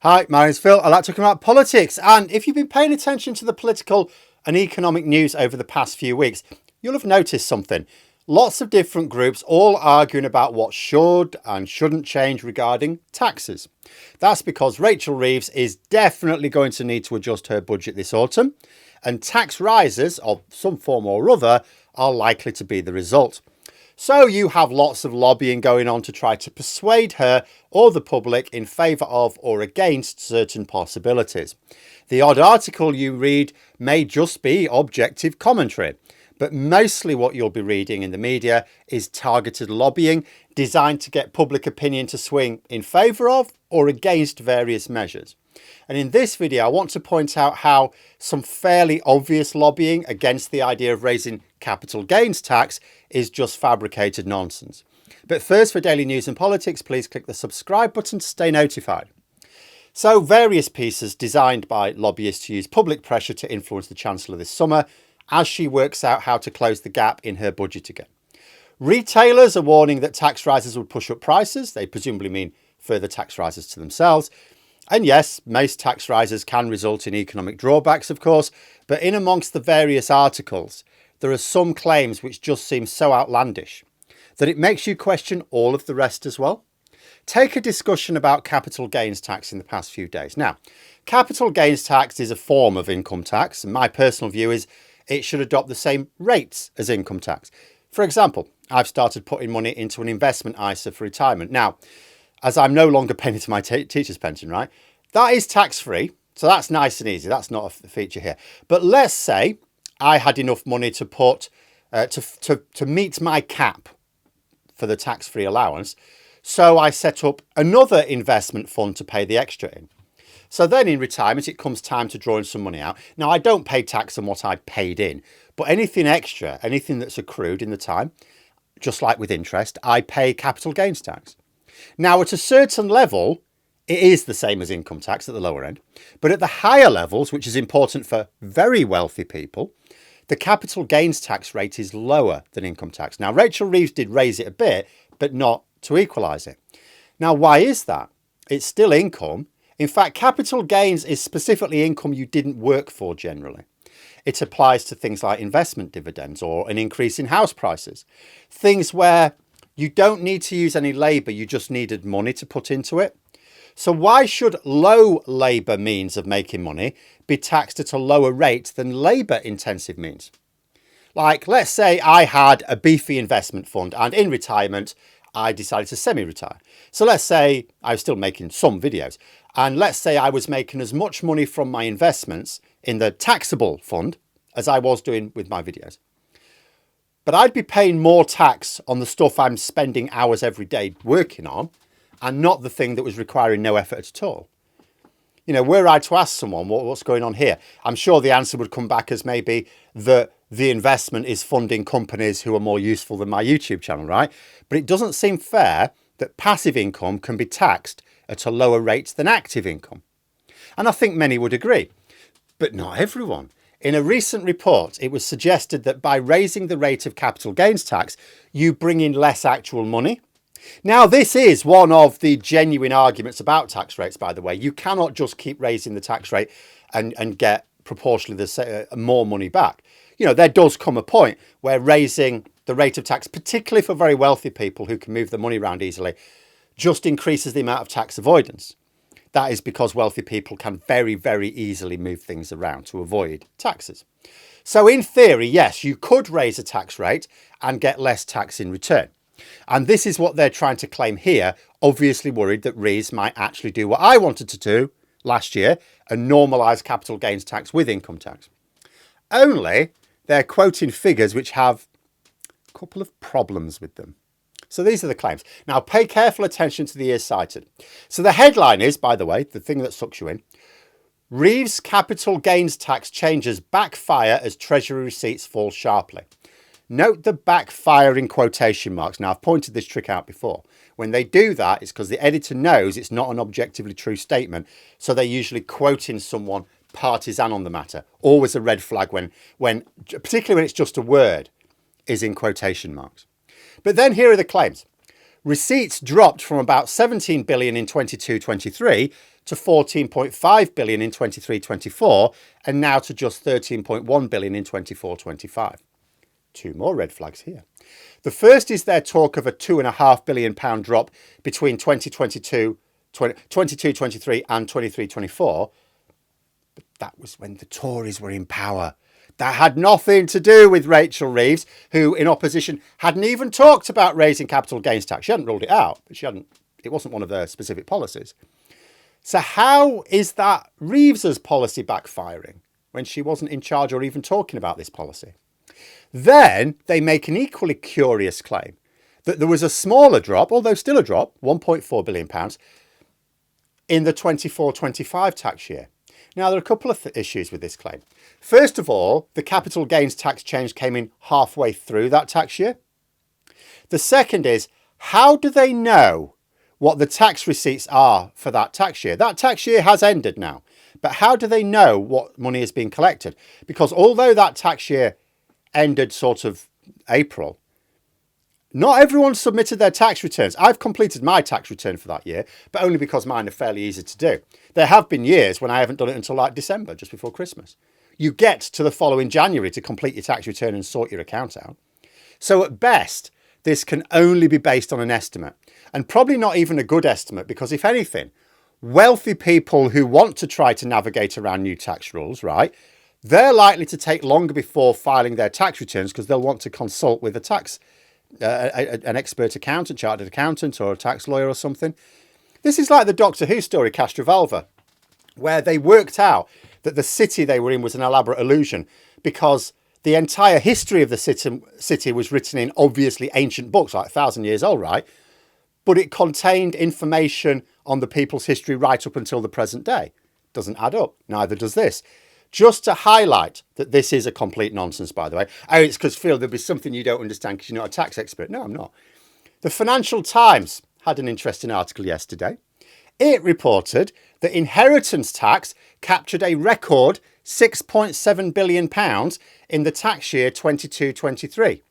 Hi, my name's Phil. I like talking about politics. And if you've been paying attention to the political and economic news over the past few weeks, you'll have noticed something. Lots of different groups all arguing about what should and shouldn't change regarding taxes. That's because Rachel Reeves is definitely going to need to adjust her budget this autumn, and tax rises of some form or other are likely to be the result. So you have lots of lobbying going on to try to persuade her or the public in favour of or against certain possibilities. The odd article you read may just be objective commentary, but mostly what you'll be reading in the media is targeted lobbying designed to get public opinion to swing in favour of or against various measures. And in this video, I want to point out how some fairly obvious lobbying against the idea of raising capital gains tax is just fabricated nonsense. But first, for daily news and politics, please click the subscribe button to stay notified. So, various pieces designed by lobbyists to use public pressure to influence the Chancellor this summer as she works out how to close the gap in her budget again. Retailers are warning that tax rises would push up prices. They presumably mean further tax rises to themselves. And yes, most tax rises can result in economic drawbacks, of course, but in amongst the various articles, there are some claims which just seem so outlandish that it makes you question all of the rest as well. Take a discussion about capital gains tax in the past few days. Now, capital gains tax is a form of income tax, and my personal view is it should adopt the same rates as income tax. For example, I've started putting money into an investment ISA for retirement. Now, as I'm no longer paying into my teacher's pension, right? That is tax-free, so that's nice and easy. That's not a feature here. But let's say I had enough money to put to meet my cap for the tax-free allowance, so I set up another investment fund to pay the extra in. So then in retirement, it comes time to draw some money out. Now, I don't pay tax on what I paid in, but anything extra, anything that's accrued in the time, just like with interest, I pay capital gains tax. Now, at a certain level, it is the same as income tax at the lower end. But at the higher levels, which is important for very wealthy people, the capital gains tax rate is lower than income tax. Now, Rachel Reeves did raise it a bit, but not to equalise it. Now, why is that? It's still income. In fact, capital gains is specifically income you didn't work for generally. It applies to things like investment dividends or an increase in house prices. Things where you don't need to use any labour, you just needed money to put into it. So why should low labour means of making money be taxed at a lower rate than labour-intensive means? Like, let's say I had a beefy investment fund and in retirement, I decided to semi-retire. So let's say I was still making some videos. And let's say I was making as much money from my investments in the taxable fund as I was doing with my videos. But I'd be paying more tax on the stuff I'm spending hours every day working on and not the thing that was requiring no effort at all. You know, were I to ask someone what's going on here, I'm sure the answer would come back as maybe the investment is funding companies who are more useful than my YouTube channel, right? But it doesn't seem fair that passive income can be taxed at a lower rate than active income. And I think many would agree, but not everyone. In a recent report, it was suggested that by raising the rate of capital gains tax, you bring in less actual money. Now, this is one of the genuine arguments about tax rates, by the way. You cannot just keep raising the tax rate and get proportionally more money back. You know, there does come a point where raising the rate of tax, particularly for very wealthy people who can move their money around easily, just increases the amount of tax avoidance. That is because wealthy people can very, very easily move things around to avoid taxes. So in theory, yes, you could raise a tax rate and get less tax in return. And this is what they're trying to claim here, obviously worried that Reeves might actually do what I wanted to do last year and normalise capital gains tax with income tax. Only they're quoting figures which have a couple of problems with them. So these are the claims. Now, pay careful attention to the years cited. So the headline is, by the way, the thing that sucks you in, Reeves' capital gains tax changes backfire as Treasury receipts fall sharply. Note the backfire in quotation marks. Now, I've pointed this trick out before. When they do that, it's because the editor knows it's not an objectively true statement. So they're usually quoting someone partisan on the matter. Always a red flag when particularly when it's just a word, is in quotation marks. But then here are the claims. Receipts dropped from about 17 billion in 22-23 to 14.5 billion in 23-24 and now to just 13.1 billion in 24-25. Two more red flags here. The first is their talk of a £2.5 billion drop between 22-23 and 23-24. But that was when the Tories were in power. That had nothing to do with Rachel Reeves, who in opposition hadn't even talked about raising capital gains tax. She hadn't ruled it out, but it wasn't one of their specific policies. So how is that Reeves's policy backfiring when she wasn't in charge or even talking about this policy? Then they make an equally curious claim that there was a smaller drop, although still a drop, £1.4 billion, in the 24-25 tax year. Now, there are a couple of issues with this claim. First of all, the capital gains tax change came in halfway through that tax year. The second is, how do they know what the tax receipts are for that tax year? That tax year has ended now, but how do they know what money is being collected? Because although that tax year ended sort of April, not everyone submitted their tax returns. I've completed my tax return for that year, but only because mine are fairly easy to do. There have been years when I haven't done it until like December, just before Christmas. You get to the following January to complete your tax return and sort your account out. So at best, this can only be based on an estimate, and probably not even a good estimate, because if anything, wealthy people who want to try to navigate around new tax rules, right, they're likely to take longer before filing their tax returns because they'll want to consult with an expert accountant, chartered accountant, or a tax lawyer or something. This is like the Doctor Who story Castrovalva, where they worked out that the city they were in was an elaborate illusion because the entire history of the city was written in obviously ancient books, like 1,000 years old, right? But it contained information on the people's history right up until the present day. Doesn't add up. Neither does this. Just to highlight that this is a complete nonsense, by the way. Oh, it's because, Phil, there'll be something you don't understand because you're not a tax expert. No, I'm not. The Financial Times had an interesting article yesterday. It reported that inheritance tax captured a record £6.7 billion in the tax year 22-23.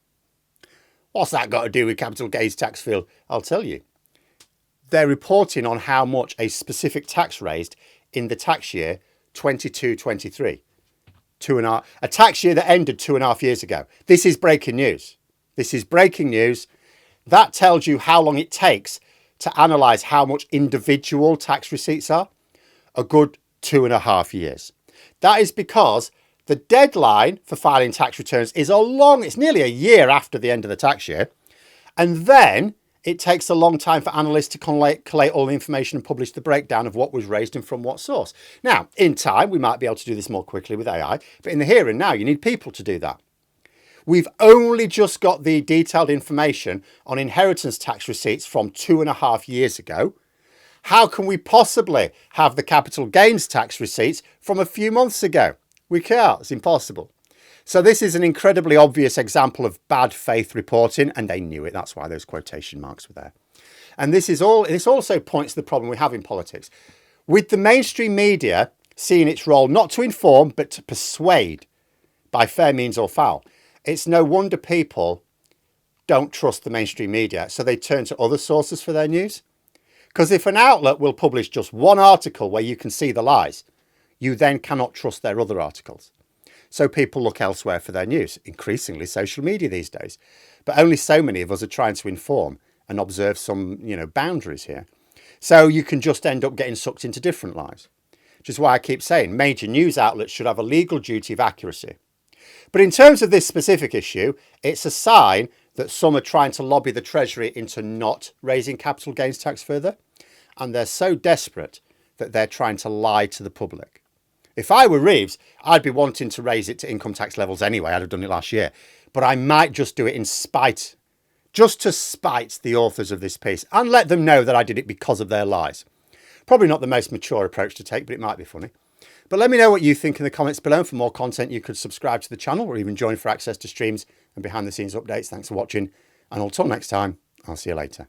What's that got to do with capital gains tax, Phil? I'll tell you. They're reporting on how much a specific tax raised in the tax year 22-23. A tax year that ended 2.5 years ago. This is breaking news. This is breaking news. That tells you how long it takes to analyse how much individual tax receipts are. A good 2.5 years. That is because the deadline for filing tax returns is it's nearly a year after the end of the tax year. And then it takes a long time for analysts to collate all the information and publish the breakdown of what was raised and from what source. Now, in time, we might be able to do this more quickly with AI, but in the here and now, you need people to do that. We've only just got the detailed information on inheritance tax receipts from 2.5 years ago. How can we possibly have the capital gains tax receipts from a few months ago? We can't. It's impossible. So this is an incredibly obvious example of bad faith reporting, and they knew it. That's why those quotation marks were there. And this also points to the problem we have in politics. With the mainstream media seeing its role not to inform, but to persuade by fair means or foul, it's no wonder people don't trust the mainstream media, so they turn to other sources for their news. Because if an outlet will publish just one article where you can see the lies, you then cannot trust their other articles. So people look elsewhere for their news, increasingly social media these days. But only so many of us are trying to inform and observe some, boundaries here. So you can just end up getting sucked into different lies, which is why I keep saying major news outlets should have a legal duty of accuracy. But in terms of this specific issue, it's a sign that some are trying to lobby the Treasury into not raising capital gains tax further. And they're so desperate that they're trying to lie to the public. If I were Reeves, I'd be wanting to raise it to income tax levels anyway. I'd have done it last year. But I might just do it just to spite the authors of this piece and let them know that I did it because of their lies. Probably not the most mature approach to take, but it might be funny. But let me know what you think in the comments below. And for more content, you could subscribe to the channel or even join for access to streams and behind the scenes updates. Thanks for watching. And until next time, I'll see you later.